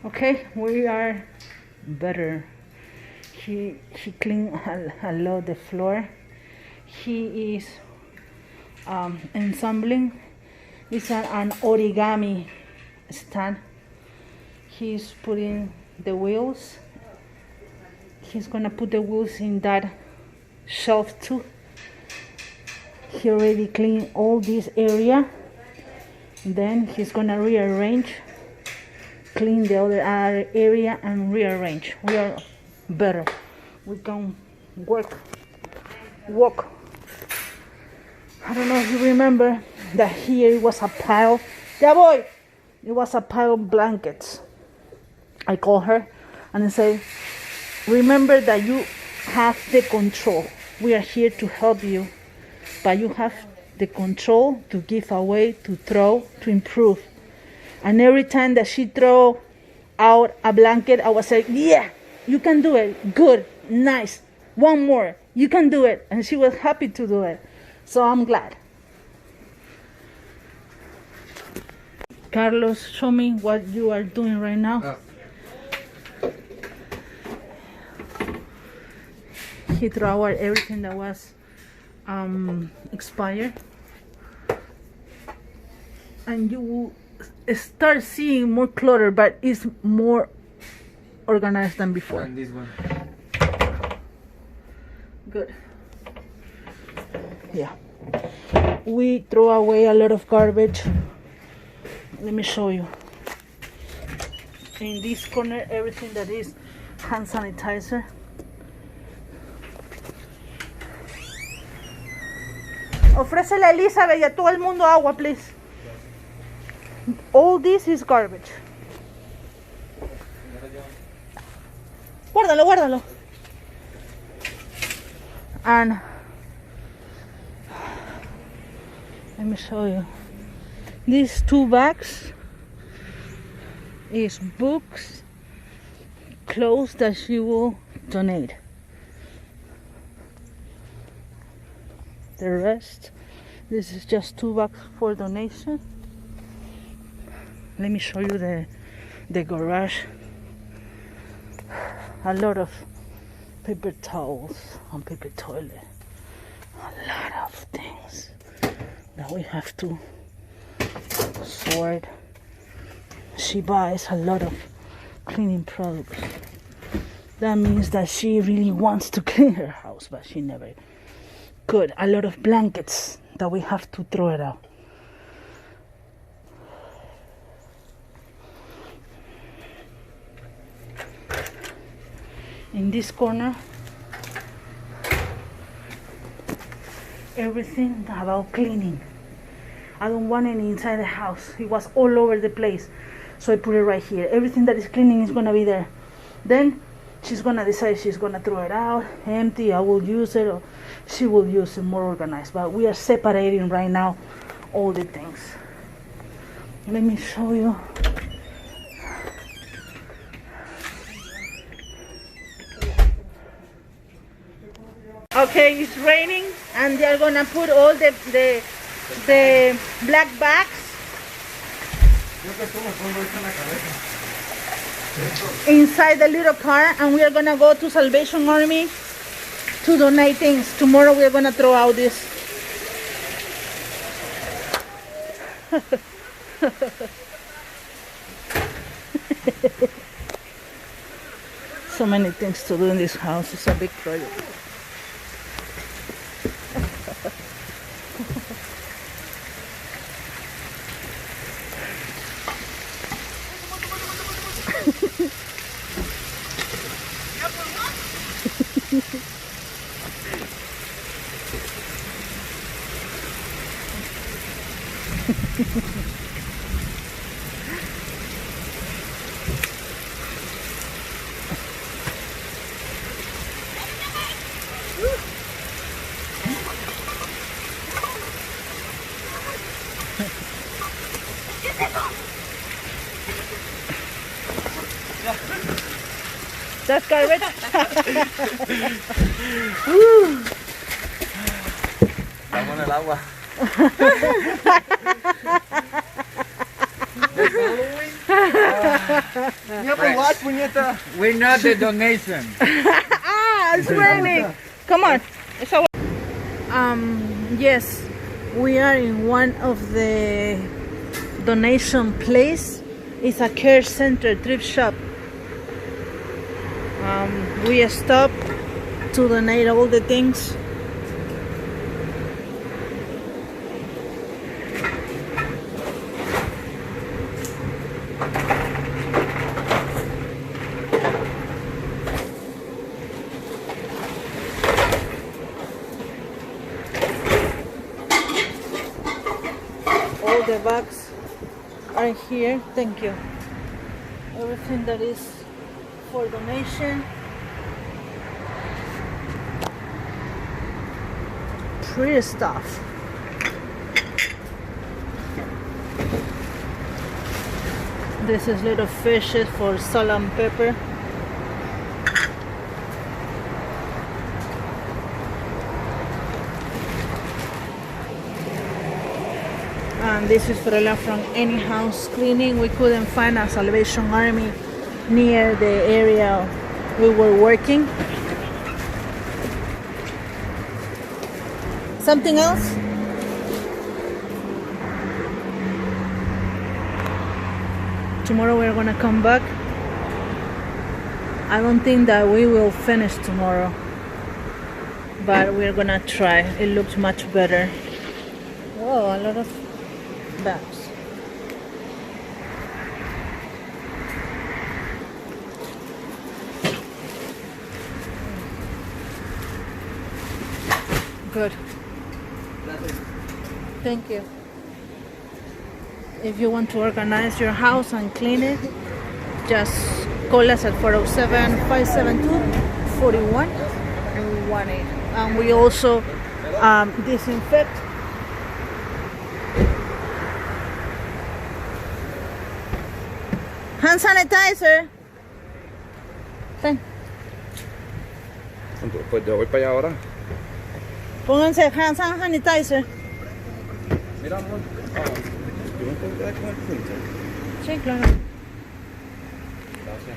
Okay, we are better. He cleaned a lot the floor. He is ensembling. It's an origami stand. He's putting the wheels. He's gonna put the wheels in that shelf too. He already cleaned all this area. Then he's gonna rearrange, clean the other area and rearrange. We are better. We can walk. I don't know if you remember that here it was a pile. Yeah, boy! It was a pile of blankets. I called her and I said, remember that you have the control. We are here to help you, but you have the control to give away, to throw, to improve. And every time that she throw out a blanket, I was like, yeah, you can do it. Good, nice. One more, you can do it. And she was happy to do it. So I'm glad. Carlos, show me what you are doing right now. He threw out everything that was expired, and you will start seeing more clutter, but it's more organized than before. And this one. Good. Yeah, we throw away a lot of garbage. Let me show you. In this corner, everything that is hand sanitizer. Ofrécele a Elizabeth y a todo el mundo agua, please. All this is garbage. Guárdalo, guárdalo. And let me show you. These 2 bags is books, clothes that she will donate. The rest, this is just 2 bags for donation. Let me show you the garage. A lot of paper towels and paper toilet. A lot of things that we have to sort. She buys a lot of cleaning products. That means that she really wants to clean her house, but she never could. A lot of blankets that we have to throw it out. In this corner, everything about cleaning. I don't want any inside the house. It was all over the place, so I put it right here. Everything that is cleaning is gonna be there. Then she's gonna decide she's gonna throw it out empty. I will use it, or she will use it more organized. But we are separating right now all the things. Let me show you. Okay, it's raining, and they're gonna put all the black bags inside the little car, and we are gonna go to Salvation Army to donate things. Tomorrow we are gonna throw out this. So many things to do in this house. It's a big project. That's garbage. Estamos en el agua. We're not the donation. It's raining. Come on. It's a yes, we are in one of the donation place. It's a care center, thrift shop. We stop to donate all the things. All the bags are here. Thank you. Everything that is for donation. Pretty stuff. This is little fishes for salt and pepper. And this is Ferrella from Any House Cleaning. We couldn't find a Salvation Army near the area we were working. Something else? Tomorrow we're gonna come back. I don't think that we will finish tomorrow, but we're gonna try. It looks much better. Oh, a lot of bags. Good. Thank you. If you want to organize your house and clean it, just call us at 407-572-4118. And we also disinfect. Hand sanitizer. Ten. Pues yo voy para allá ahora. Pónganse hand sanitizer. Mira, amor. Yo me puedo quedar con el printer. Sí, claro. Gracias.